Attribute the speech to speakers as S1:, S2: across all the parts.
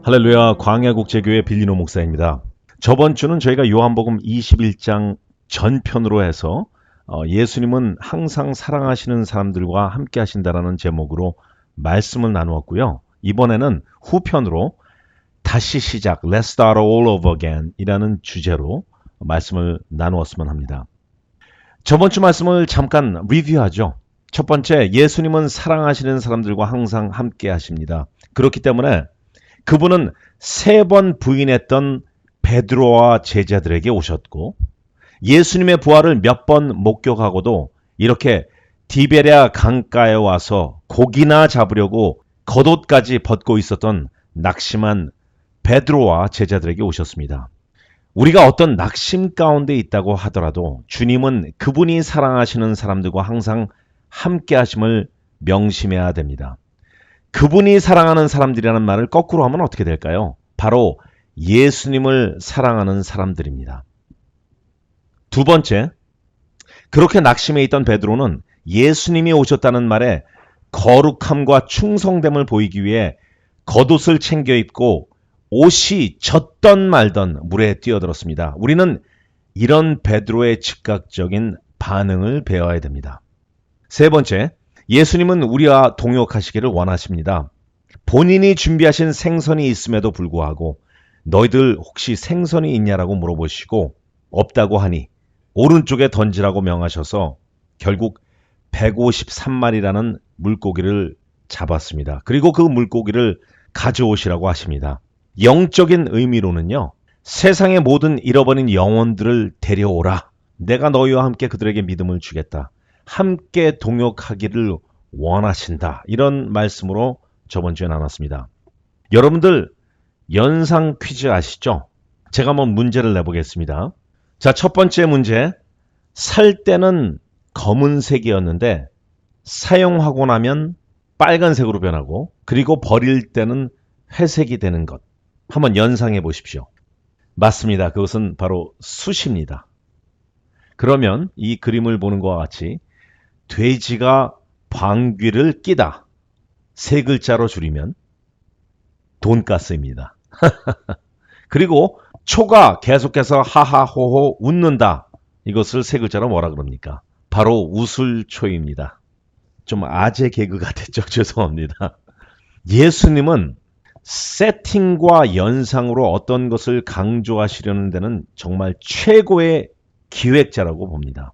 S1: 할렐루야, 광야국제교회 빌리노 목사입니다. 저번 주는 저희가 요한복음 21장 전편으로 해서 예수님은 항상 사랑하시는 사람들과 함께 하신다라는 제목으로 말씀을 나누었고요. 이번에는 후편으로 다시 시작, Let's start all over again 이라는 주제로 말씀을 나누었으면 합니다. 저번 주 말씀을 잠깐 리뷰하죠. 첫 번째, 예수님은 사랑하시는 사람들과 항상 함께 하십니다. 그렇기 때문에 그분은 3번 부인했던 베드로와 제자들에게 오셨고 예수님의 부활을 몇 번 목격하고도 이렇게 디베랴 강가에 와서 고기나 잡으려고 겉옷까지 벗고 있었던 낙심한 베드로와 제자들에게 오셨습니다. 우리가 어떤 낙심 가운데 있다고 하더라도 주님은 그분이 사랑하시는 사람들과 항상 함께 하심을 명심해야 됩니다. 그분이 사랑하는 사람들이라는 말을 거꾸로 하면 어떻게 될까요? 바로 예수님을 사랑하는 사람들입니다. 두 번째, 그렇게 낙심해 있던 베드로는 예수님이 오셨다는 말에 거룩함과 충성됨을 보이기 위해 겉옷을 챙겨 입고 옷이 젖던 말던 물에 뛰어들었습니다. 우리는 이런 베드로의 즉각적인 반응을 배워야 됩니다. 세 번째, 예수님은 우리와 동역하시기를 원하십니다. 본인이 준비하신 생선이 있음에도 불구하고 너희들 혹시 생선이 있냐라고 물어보시고 없다고 하니 오른쪽에 던지라고 명하셔서 결국 153마리라는 물고기를 잡았습니다. 그리고 그 물고기를 가져오시라고 하십니다. 영적인 의미로는요, 세상의 모든 잃어버린 영혼들을 데려오라. 내가 너희와 함께 그들에게 믿음을 주겠다. 함께 동역하기를 원하신다. 이런 말씀으로 저번 주에 나눴습니다. 여러분들 연상 퀴즈 아시죠? 제가 한번 문제를 내보겠습니다. 자, 첫 번째 문제. 살 때는 검은색이었는데 사용하고 나면 빨간색으로 변하고 그리고 버릴 때는 회색이 되는 것. 한번 연상해 보십시오. 맞습니다. 그것은 바로 숯입니다. 그러면 이 그림을 보는 것과 같이 돼지가 방귀를 끼다. 3글자로 줄이면 돈가스입니다. 그리고 초가 계속해서 하하호호 웃는다. 이것을 3글자로 뭐라 그럽니까? 바로 우술초입니다. 좀 아재 개그가 됐죠. 죄송합니다. 예수님은 세팅과 연상으로 어떤 것을 강조하시려는 데는 정말 최고의 기획자라고 봅니다.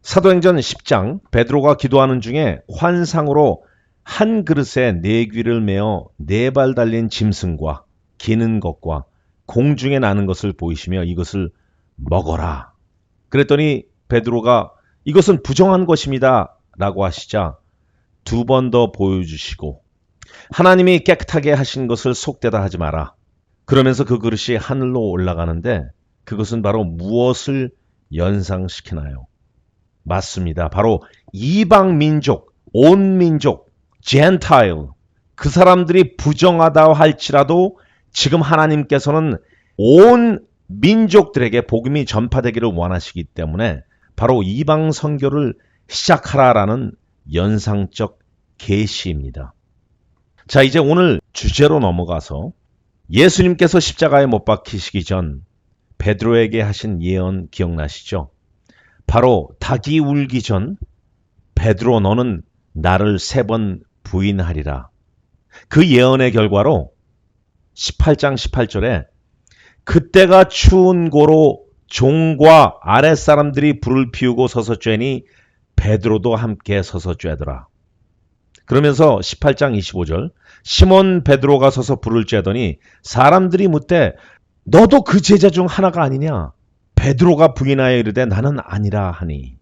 S1: 사도행전 10장 베드로가 기도하는 중에 환상으로 한 그릇에 4귀를 메어 4발 달린 짐승과 기는 것과 공중에 나는 것을 보이시며 이것을 먹어라. 그랬더니 베드로가 이것은 부정한 것입니다 라고 하시자 2번 더 보여주시고 하나님이 깨끗하게 하신 것을 속되다 하지 마라. 그러면서 그 그릇이 하늘로 올라가는데 그것은 바로 무엇을 연상시키나요? 맞습니다. 바로 이방 민족, 온 민족, 젠타일, 그 사람들이 부정하다 할지라도 지금 하나님께서는 온 민족들에게 복음이 전파되기를 원하시기 때문에 바로 이방 선교를 시작하라라는 연상적 계시입니다. 자, 이제 오늘 주제로 넘어가서 예수님께서 십자가에 못 박히시기 전 베드로에게 하신 예언 기억나시죠? 바로 닭이 울기 전 베드로 너는 나를 3번 부인하리라. 그 예언의 결과로 18장 18절에 그때가 추운 고로 종과 아랫사람들이 불을 피우고 서서 쬐니 베드로도 함께 서서 쬐더라. 그러면서 18장 25절 시몬 베드로가 서서 불을 쬐더니 사람들이 묻되 너도 그 제자 중 하나가 아니냐? 베드로가 부인하여 이르되 나는 아니라 하니.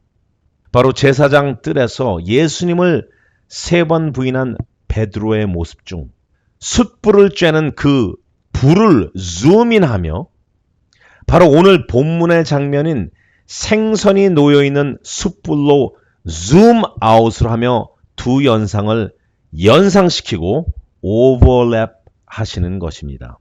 S1: 바로 제사장 뜰에서 예수님을 3번 부인한 베드로의 모습 중 숯불을 쬐는 그 불을 줌인하며 바로 오늘 본문의 장면인 생선이 놓여있는 숯불로 줌아웃을 하며 두 연상을 연상시키고 오버랩 하시는 것입니다.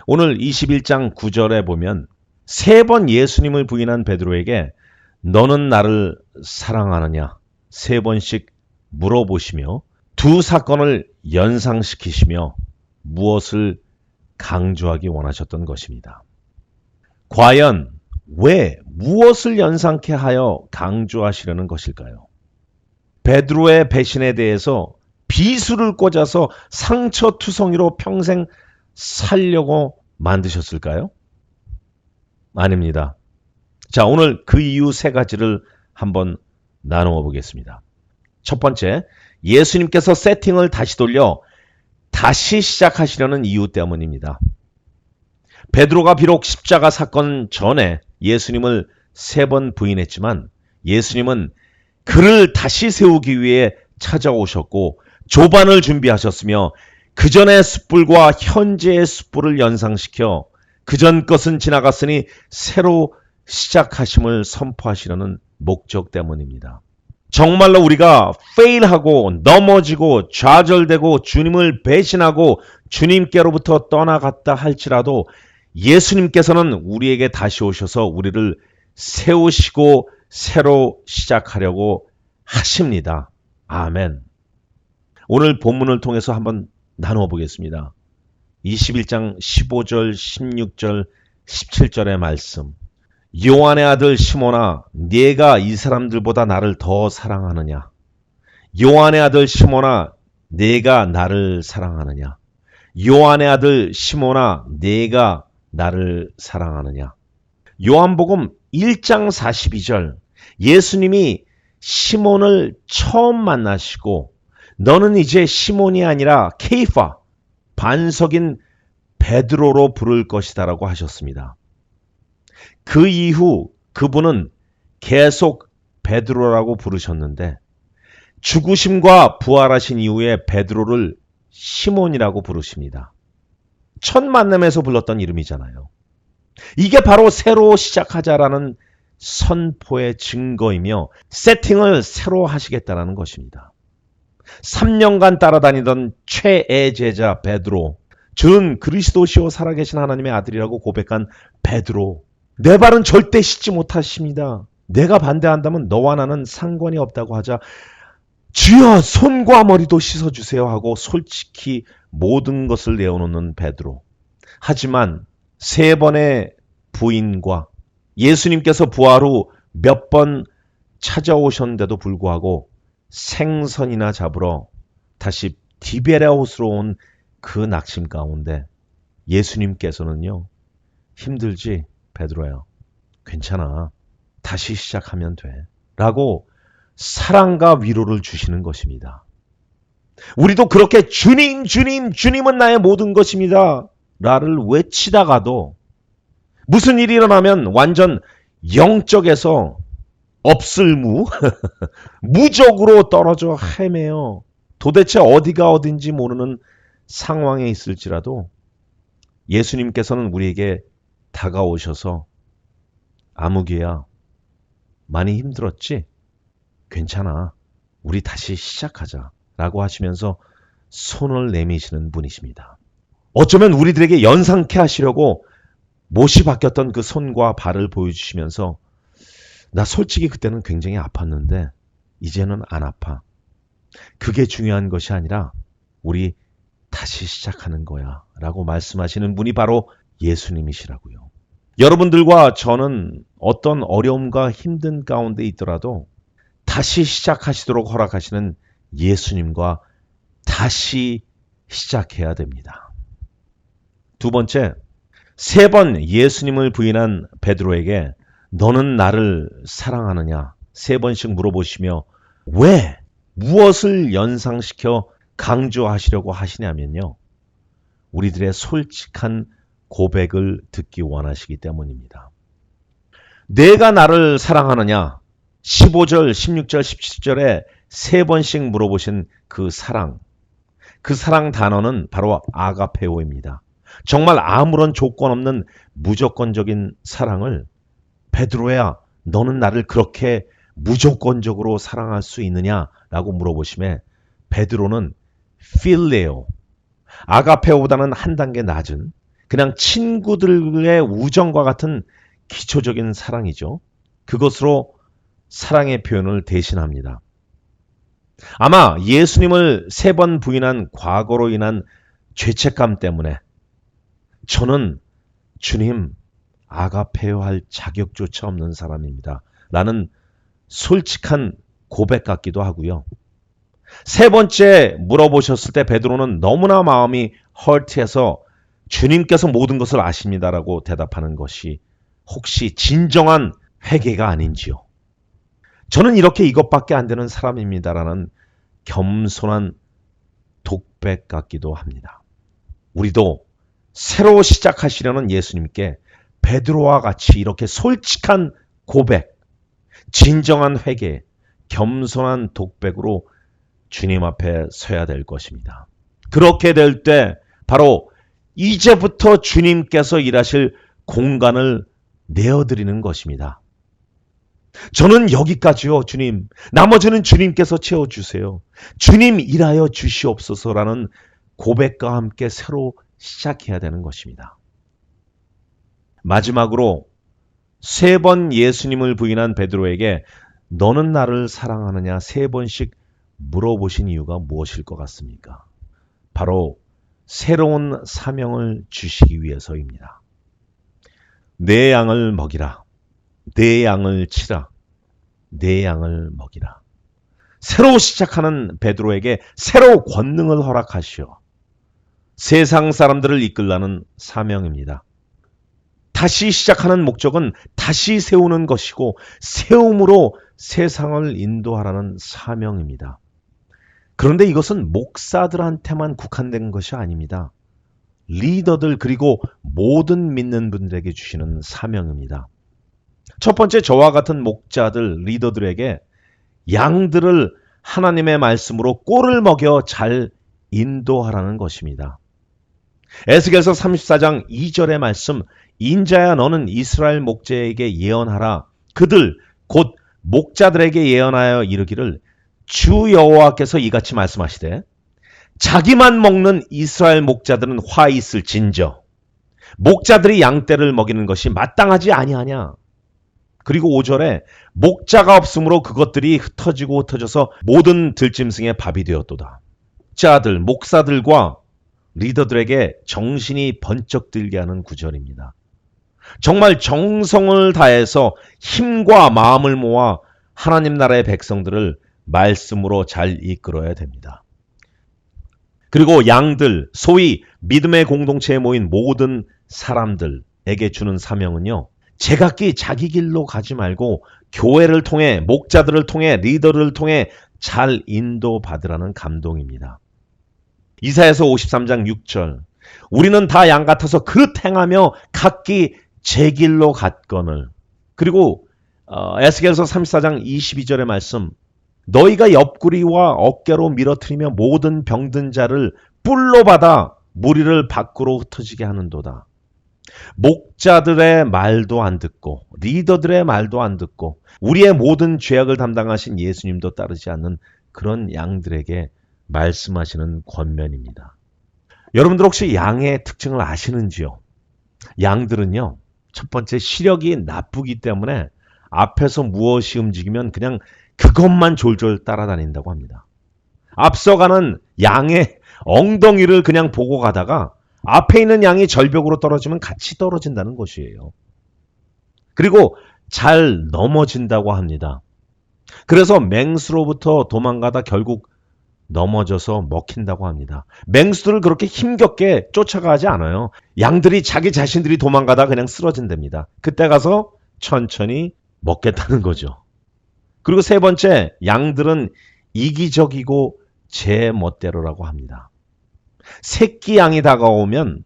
S1: 오늘 21장 9절에 보면 3번 예수님을 부인한 베드로에게 너는 나를 사랑하느냐 3번씩 물어보시며 두 사건을 연상시키시며 무엇을 강조하기 원하셨던 것입니다. 과연 왜 무엇을 연상케 하여 강조하시려는 것일까요? 베드로의 배신에 대해서 비수를 꽂아서 상처투성이로 평생 살려고 만드셨을까요? 아닙니다. 자, 오늘 그 이유 세 가지를 한번 나누어 보겠습니다. 첫 번째, 예수님께서 세팅을 다시 돌려 다시 시작하시려는 이유 때문입니다. 베드로가 비록 십자가 사건 전에 예수님을 3번 부인했지만 예수님은 그를 다시 세우기 위해 찾아오셨고 조반을 준비하셨으며 그 전의 숯불과 현재의 숯불을 연상시켜 그전 것은 지나갔으니 새로 시작하심을 선포하시려는 목적 때문입니다. 정말로 우리가 fail하고 넘어지고 좌절되고 주님을 배신하고 주님께로부터 떠나갔다 할지라도 예수님께서는 우리에게 다시 오셔서 우리를 세우시고 새로 시작하려고 하십니다. 아멘. 오늘 본문을 통해서 한번 나누어 보겠습니다. 21장 15절, 16절, 17절의 말씀. 요한의 아들 시몬아, 네가 이 사람들보다 나를 더 사랑하느냐? 요한의 아들 시몬아, 네가 나를 사랑하느냐? 요한의 아들 시몬아, 네가 나를 사랑하느냐? 요한복음 1장 42절. 예수님이 시몬을 처음 만나시고 너는 이제 시몬이 아니라 케이파, 반석인 베드로로 부를 것이다라고 하셨습니다. 그 이후 그분은 계속 베드로라고 부르셨는데 죽으심과 부활하신 이후에 베드로를 시몬이라고 부르십니다. 첫 만남에서 불렀던 이름이잖아요. 이게 바로 새로 시작하자라는 선포의 증거이며 세팅을 새로 하시겠다는 것입니다. 3년간 따라다니던 최애 제자 베드로, 저는 그리스도시요 살아계신 하나님의 아들이라고 고백한 베드로, 내 발은 절대 씻지 못하십니다. 내가 반대한다면 너와 나는 상관이 없다고 하자 주여 손과 머리도 씻어주세요 하고 솔직히 모든 것을 내어놓는 베드로. 하지만 3번의 부인과 예수님께서 부활 후 몇 번 찾아오셨는데도 불구하고 생선이나 잡으러 다시 디베레아웃으로 온 그 낙심 가운데 예수님께서는요, 힘들지 베드로야, 괜찮아, 다시 시작하면 돼 라고 사랑과 위로를 주시는 것입니다. 우리도 그렇게 주님, 주님, 주님은 나의 모든 것입니다 라를 외치다가도 무슨 일이 일어나면 완전 영적에서 없을무, 무적으로 떨어져 헤매요. 도대체 어디가 어딘지 모르는 상황에 있을지라도 예수님께서는 우리에게 다가오셔서 아무개야, 많이 힘들었지? 괜찮아. 우리 다시 시작하자 라고 하시면서 손을 내미시는 분이십니다. 어쩌면 우리들에게 연상케 하시려고 못이 바뀌었던 그 손과 발을 보여주시면서 나 솔직히 그때는 굉장히 아팠는데 이제는 안 아파. 그게 중요한 것이 아니라 우리 다시 시작하는 거야 라고 말씀하시는 분이 바로 예수님이시라고요. 여러분들과 저는 어떤 어려움과 힘든 가운데 있더라도 다시 시작하시도록 허락하시는 예수님과 다시 시작해야 됩니다. 두 번째, 3번 예수님을 부인한 베드로에게 너는 나를 사랑하느냐 3번씩 물어보시며 왜, 무엇을 연상시켜 강조하시려고 하시냐면요, 우리들의 솔직한 고백을 듣기 원하시기 때문입니다. 내가 나를 사랑하느냐 15절, 16절, 17절에 3번씩 물어보신 그 사랑 단어는 바로 아가페오입니다. 정말 아무런 조건 없는 무조건적인 사랑을 베드로야, 너는 나를 그렇게 무조건적으로 사랑할 수 있느냐라고 물어보심에 베드로는 필레오, 아가페오보다는 한 단계 낮은 그냥 친구들의 우정과 같은 기초적인 사랑이죠. 그것으로 사랑의 표현을 대신합니다. 아마 예수님을 3번 부인한 과거로 인한 죄책감 때문에 저는 주님 아가페어 할 자격조차 없는 사람입니다. 라는 솔직한 고백 같기도 하고요. 세 번째 물어보셨을 때 베드로는 너무나 마음이 헐트해서 주님께서 모든 것을 아십니다라고 대답하는 것이 혹시 진정한 회개가 아닌지요. 저는 이렇게 이것밖에 안 되는 사람입니다라는 겸손한 독백 같기도 합니다. 우리도 새로 시작하시려는 예수님께 베드로와 같이 이렇게 솔직한 고백, 진정한 회개, 겸손한 독백으로 주님 앞에 서야 될 것입니다. 그렇게 될 때 바로 이제부터 주님께서 일하실 공간을 내어드리는 것입니다. 저는 여기까지요, 주님. 나머지는 주님께서 채워주세요. 주님 일하여 주시옵소서라는 고백과 함께 새로 시작해야 되는 것입니다. 마지막으로 3번 예수님을 부인한 베드로에게 너는 나를 사랑하느냐 3번씩 물어보신 이유가 무엇일 것 같습니까? 바로 새로운 사명을 주시기 위해서입니다. 내 양을 먹이라. 내 양을 치라. 내 양을 먹이라. 새로 시작하는 베드로에게 새로 권능을 허락하시어 세상 사람들을 이끌라는 사명입니다. 다시 시작하는 목적은 다시 세우는 것이고 세움으로 세상을 인도하라는 사명입니다. 그런데 이것은 목사들한테만 국한된 것이 아닙니다. 리더들 그리고 모든 믿는 분들에게 주시는 사명입니다. 첫 번째 저와 같은 목자들, 리더들에게 양들을 하나님의 말씀으로 꼴을 먹여 잘 인도하라는 것입니다. 에스겔서 34장 2절의 말씀 인자야 너는 이스라엘 목자에게 예언하라. 그들 곧 목자들에게 예언하여 이르기를 주 여호와께서 이같이 말씀하시되 자기만 먹는 이스라엘 목자들은 화 있을진저 목자들이 양떼를 먹이는 것이 마땅하지 아니하냐. 그리고 5절에 목자가 없으므로 그것들이 흩어지고 흩어져서 모든 들짐승의 밥이 되었도다. 자들, 목사들과 리더들에게 정신이 번쩍 들게 하는 구절입니다. 정말 정성을 다해서 힘과 마음을 모아 하나님 나라의 백성들을 말씀으로 잘 이끌어야 됩니다. 그리고 양들, 소위 믿음의 공동체에 모인 모든 사람들에게 주는 사명은요. 제각기 자기 길로 가지 말고 교회를 통해 목자들을 통해 리더를 통해 잘 인도받으라는 감동입니다. 이사야서 53장 6절 우리는 다 양 같아서 그릇 행하며 각기 제 길로 갔거늘. 그리고 에스겔서 34장 22절의 말씀 너희가 옆구리와 어깨로 밀어트리며 모든 병든 자를 뿔로 받아 무리를 밖으로 흩어지게 하는도다. 목자들의 말도 안 듣고 리더들의 말도 안 듣고 우리의 모든 죄악을 담당하신 예수님도 따르지 않는 그런 양들에게 말씀하시는 권면입니다. 여러분들 혹시 양의 특징을 아시는지요? 양들은요. 첫 번째 시력이 나쁘기 때문에 앞에서 무엇이 움직이면 그냥 그것만 졸졸 따라다닌다고 합니다. 앞서가는 양의 엉덩이를 그냥 보고 가다가 앞에 있는 양이 절벽으로 떨어지면 같이 떨어진다는 것이에요. 그리고 잘 넘어진다고 합니다. 그래서 맹수로부터 도망가다 결국 넘어져서 먹힌다고 합니다. 맹수들을 그렇게 힘겹게 쫓아가지 않아요. 양들이 자기 자신들이 도망가다 그냥 쓰러진답니다. 그때 가서 천천히 먹겠다는 거죠. 그리고 세 번째, 양들은 이기적이고 제 멋대로라고 합니다. 새끼 양이 다가오면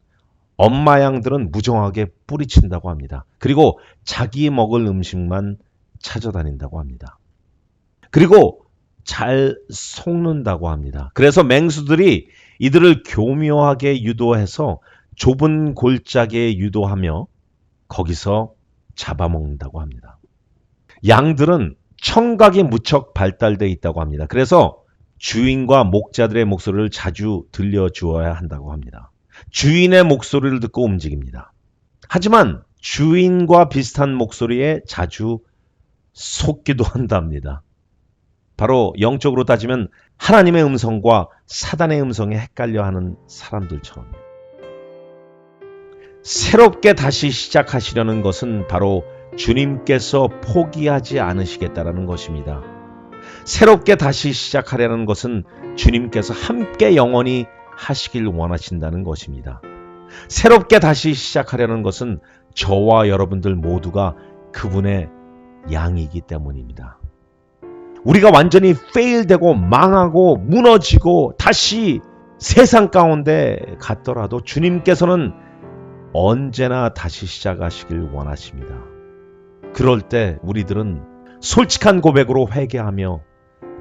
S1: 엄마 양들은 무정하게 뿌리친다고 합니다. 그리고 자기 먹을 음식만 찾아다닌다고 합니다. 그리고 잘 속는다고 합니다. 그래서 맹수들이 이들을 교묘하게 유도해서 좁은 골짜기에 유도하며 거기서 잡아먹는다고 합니다. 양들은 청각이 무척 발달되어 있다고 합니다. 그래서 주인과 목자들의 목소리를 자주 들려주어야 한다고 합니다. 주인의 목소리를 듣고 움직입니다. 하지만 주인과 비슷한 목소리에 자주 속기도 한답니다. 바로 영적으로 따지면 하나님의 음성과 사단의 음성에 헷갈려하는 사람들처럼 새롭게 다시 시작하시려는 것은 바로 주님께서 포기하지 않으시겠다라는 것입니다. 새롭게 다시 시작하려는 것은 주님께서 함께 영원히 하시길 원하신다는 것입니다. 새롭게 다시 시작하려는 것은 저와 여러분들 모두가 그분의 양이기 때문입니다. 우리가 완전히 fail되고 망하고 무너지고 다시 세상 가운데 갔더라도 주님께서는 언제나 다시 시작하시길 원하십니다. 그럴 때 우리들은 솔직한 고백으로 회개하며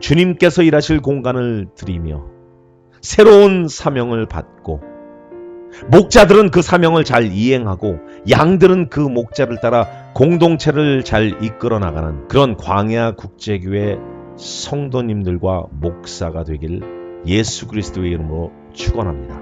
S1: 주님께서 일하실 공간을 드리며 새로운 사명을 받고 목자들은 그 사명을 잘 이행하고 양들은 그 목자를 따라 공동체를 잘 이끌어 나가는 그런 광야 국제교회 성도님들과 목사가 되길 예수 그리스도의 이름으로 축원합니다.